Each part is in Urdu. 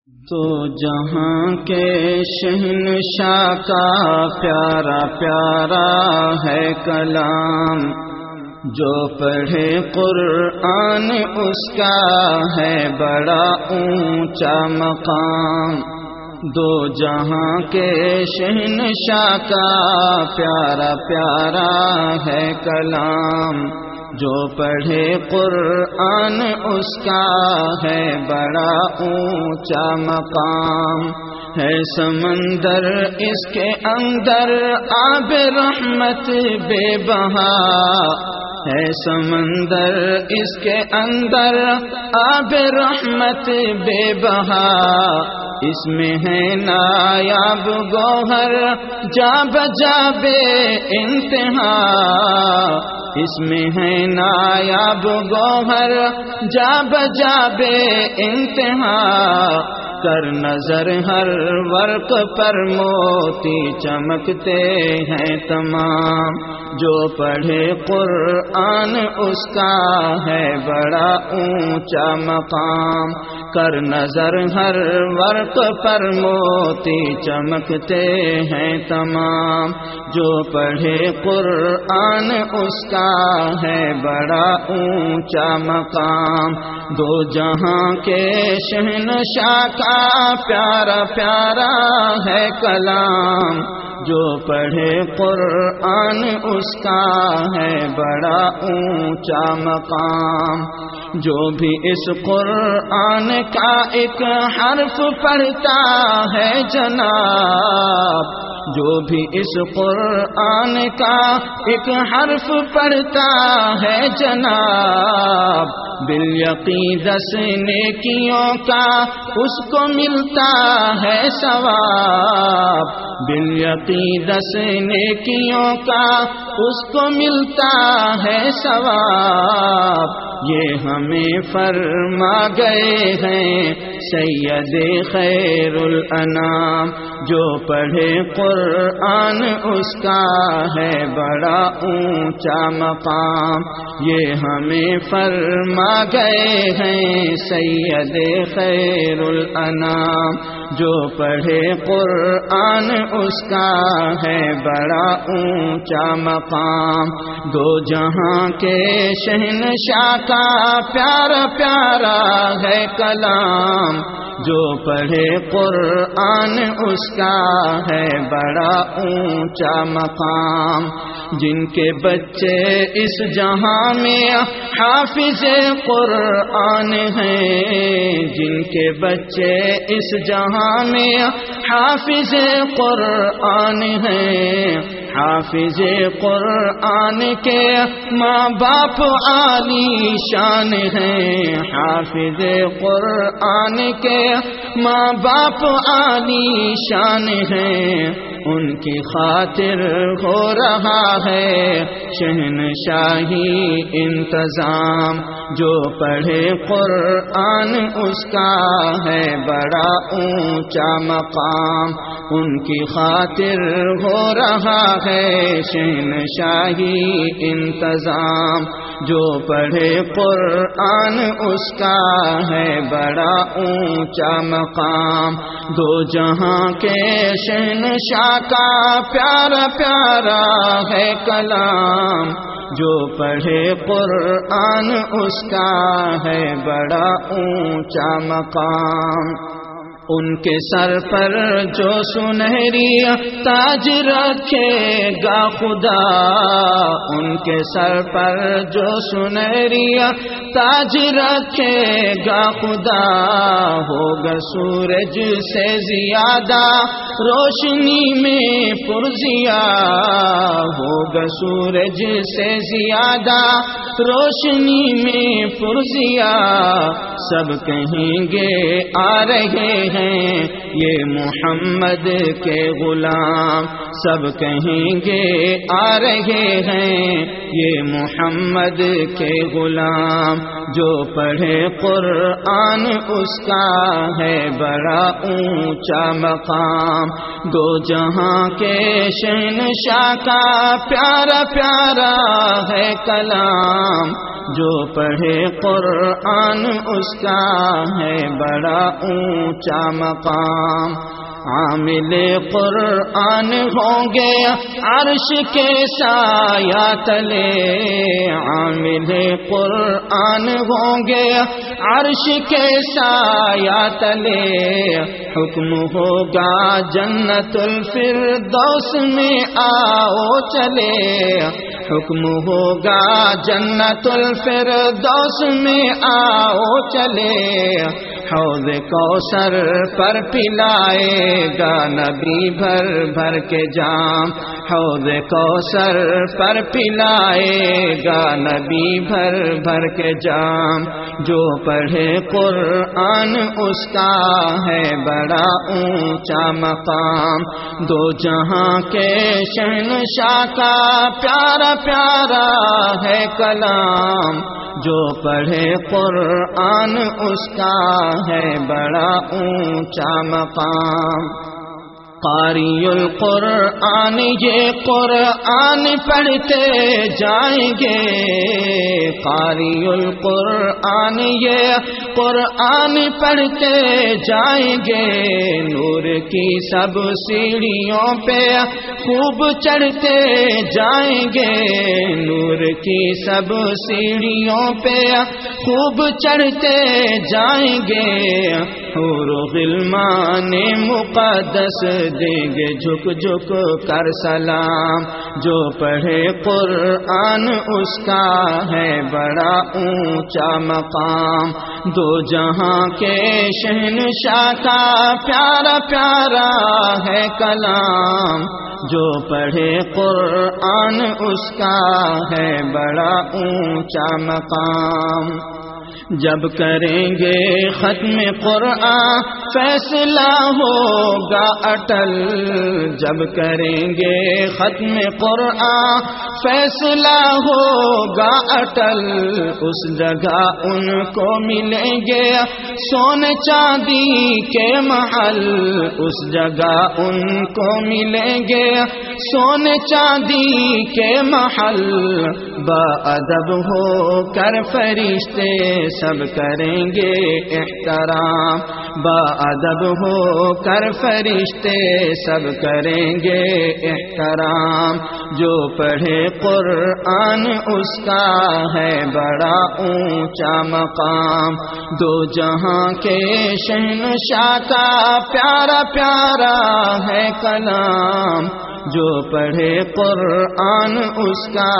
تو جہاں کے شہنشاہ کا پیارا پیارا ہے کلام، جو پڑھے قرآن اس کا ہے بڑا اونچا مقام۔ دو جہاں کے شہنشاہ کا پیارا پیارا ہے کلام، جو پڑھے قرآن اس کا ہے بڑا اونچا مقام۔ ہے سمندر اس کے اندر آب رحمت بے بہا، ہے سمندر اس کے اندر آب رحمت بے بہا۔ اس میں ہے نایاب گوہر جا بجا بے انتہا، اس میں ہے نایاب گوہر جا بجا بے انتہا۔ کر نظر ہر ورق پر موتی چمکتے ہیں تمام، جو پڑھے قرآن اس کا ہے بڑا اونچا مقام۔ کر نظر ہر ورق پر موتی چمکتے ہیں تمام، جو پڑھے قرآن اس کا ہے بڑا اونچا مقام۔ دو جہاں کے شہنشاہ کا پیارا پیارا ہے کلام، جو پڑھے قرآن اس کا ہے بڑا اونچا مقام۔ جو بھی اس قرآن کا ایک حرف پڑھتا ہے جناب، جو بھی اس قرآن کا ایک حرف پڑھتا ہے جناب، بالیقین 10 نیکیوں کا اس کو ملتا ہے ثواب۔ بالیقین 10 نیکیوں کا اس کو ملتا ہے ثواب۔ یہ ہمیں فرما گئے ہیں سید خیر الانام، جو پڑھے قرآن اس کا ہے بڑا اونچا مقام۔ یہ ہمیں فرما گئے ہیں سید خیر الانام، جو پڑھے قرآن اس کا ہے بڑا اونچا مقام۔ دو جہاں کے شہنشاہ کا پیارا پیارا ہے کلام، جو پڑھے قرآن اس کا ہے بڑا اونچا مقام۔ جن کے بچے اس جہاں میں حافظ قرآن ہیں، جن کے بچے اس جہاں میں حافظ قرآن ہیں، حافظ قرآن کے ماں باپ عالی شان ہیں، حافظ قرآن کے ماں باپ عالی شان ہیں۔ ان کی خاطر ہو رہا ہے شہنشاہی انتظام، جو پڑھے قرآن اس کا ہے بڑا اونچا مقام۔ ان کی خاطر ہو رہا ہے شہنشاہی انتظام، جو پڑھے قرآن اس کا ہے بڑا اونچا مقام۔ دو جہاں کے شہنشاہ کا پیارا پیارا ہے کلام، جو پڑھے قرآن اس کا ہے بڑا اونچا مقام۔ ان کے سر پر جو سنہری تاج رکھے گا خدا، ان کے سر پر جو سنہری تاج رکھے گا خدا، ہوگا سورج سے زیادہ روشنی میں پرزیا، ہوگا سورج سے زیادہ روشنی میں پرزیا۔ سب کہیں گے آ رہے ہیں یہ محمد کے غلام، سب کہیں گے آ رہے ہیں یہ محمد کے غلام، جو پڑھے قرآن اس کا ہے بڑا اونچا مقام۔ دو جہاں کے شہنشاہ کا پیارا پیارا ہے کلام، جو پڑھے قرآن اس کا ہے بڑا اونچا مقام عامل قرآن ہوں گے عرش کے سایہ تلے عامل قرآن ہوں گے عرش کے سایہ تلے حکم ہوگا جنت الفردوس میں آؤ چلے حکم ہوگا جنت الفردوس میں آؤ چلے حوض کوثر پر پلائے گا نبی بھر بھر کے جام حوض کوثر پر پلائے گا نبی بھر بھر کے جام جو پڑھے قرآن اس کا ہے بڑا اونچا مقام دو جہاں کے شہنشاہ کا پیارا پیارا ہے کلام جو پڑھے قرآن اس کا ہے بڑا اونچا مقام قاری القرآن یہ قرآن پڑھتے جائیں گے قاری القرآن یہ قرآن پڑھتے جائیں گے نور کی سب سیڑھیوں پہ خوب چڑھتے جائیں گے نور کی سب سیڑھیوں پہ خوب چڑھتے جائیں گے حور و غلمان مقدس دیں گے جھک جھک کر سلام جو پڑھے قرآن اس کا ہے بڑا اونچا مقام دو جہاں کے شہنشاہ کا پیارا پیارا ہے کلام جو پڑھے قرآن اس کا ہے بڑا اونچا مقام جب کریں گے ختم قرآن فیصلہ ہوگا اٹل جب کریں گے ختم قرآن فیصلہ ہوگا اٹل اس جگہ ان کو ملیں گے سونے چاندی کے محل اس جگہ ان کو ملیں گے سونے چاندی کے محل با ادب ہو کر فرشتے سب کریں گے احترام با ادب ہو کر فرشتے سب کریں گے احترام جو پڑھے قرآن اس کا ہے بڑا اونچا مقام دو جہاں کے شہنشاہ کا پیارا پیارا ہے کلام جو پڑھے قرآن اس کا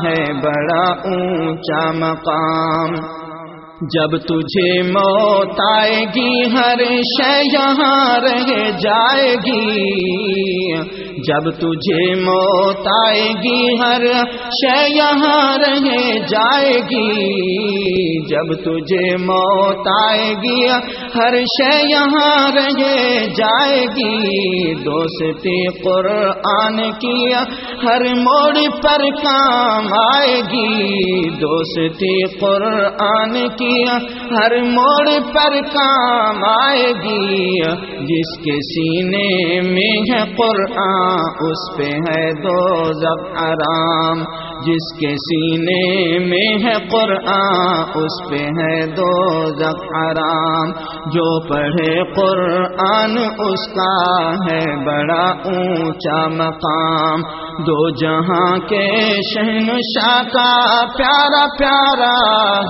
ہے بڑا اونچا مقام جب تجھے موت آئے گی ہر شے یہاں رہ جائے گی جب تجھے موت آئے گی ہر شے یہاں رہ جائے گی جب تجھے موت آئے گی ہر شے یہاں رہ جائے گی دوستی قرآن کی ہر موڑ پر کام آئے گی دوستی قرآن کی ہر موڑ پر کام آئے گی جس کے سینے میں ہے قرآن اس پہ ہے دوزخ حرام جس کے سینے میں ہے قرآن اس پہ ہے دوزخ حرام جو پڑھے قرآن اس کا ہے بڑا اونچا مقام دو جہاں کے شہنشاہ کا پیارا پیارا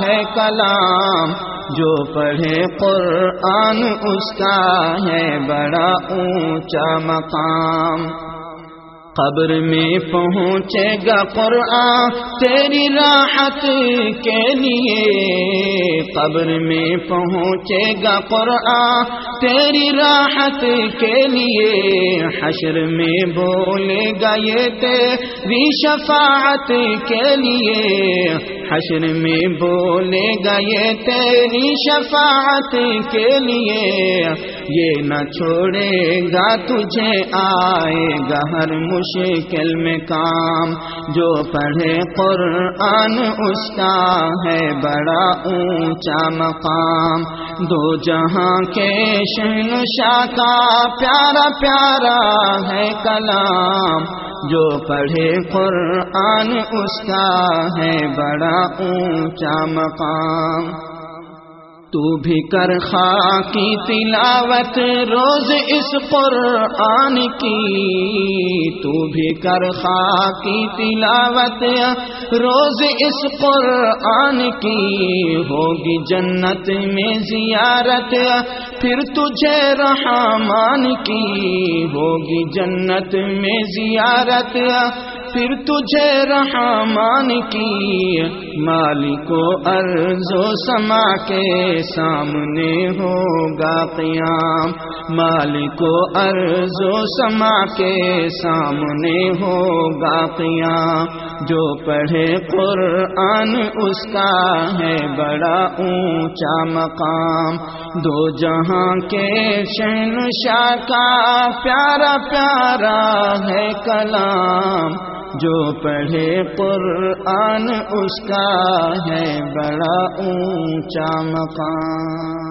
ہے کلام جو پڑھے قرآن اس کا ہے بڑا اونچا مقام قبر میں پہنچے گا قرآن تیری راحت کے لیے قبر میں پہنچے گا قرآن تیری راحت کے لیے حشر میں بولے گا یہ تیری شفاعت کے لیے حشر میں بولے گا یہ تیری شفاعت کے لیے یہ نہ چھوڑے گا تجھے آئے گا ہر مشکل میں کام جو پڑھے قرآن اس کا ہے بڑا اونچا مقام دو جہاں کے شہنشاہ کا پیارا پیارا ہے کلام جو پڑھے قرآن اس کا ہے بڑا اونچا مقام تو بھی کر خاکی تلاوت روز اس قرآن کی تو بھی کر خاکی تلاوت روز اس قرآن کی ہوگی جنت میں زیارت پھر تجھے رحمان کی ہوگی جنت میں زیارت پھر تجھے رحمان کی مالک و ارض و سما کے سامنے ہوگا قیام مالک و ارض و سما کے سامنے ہوگا قیام جو پڑھے قرآن اس کا ہے بڑا اونچا مقام دو جہاں کے شہنشاہ کا پیارا پیارا ہے کلام جو پڑھے قرآن اس کا ہے بڑا اونچا مقام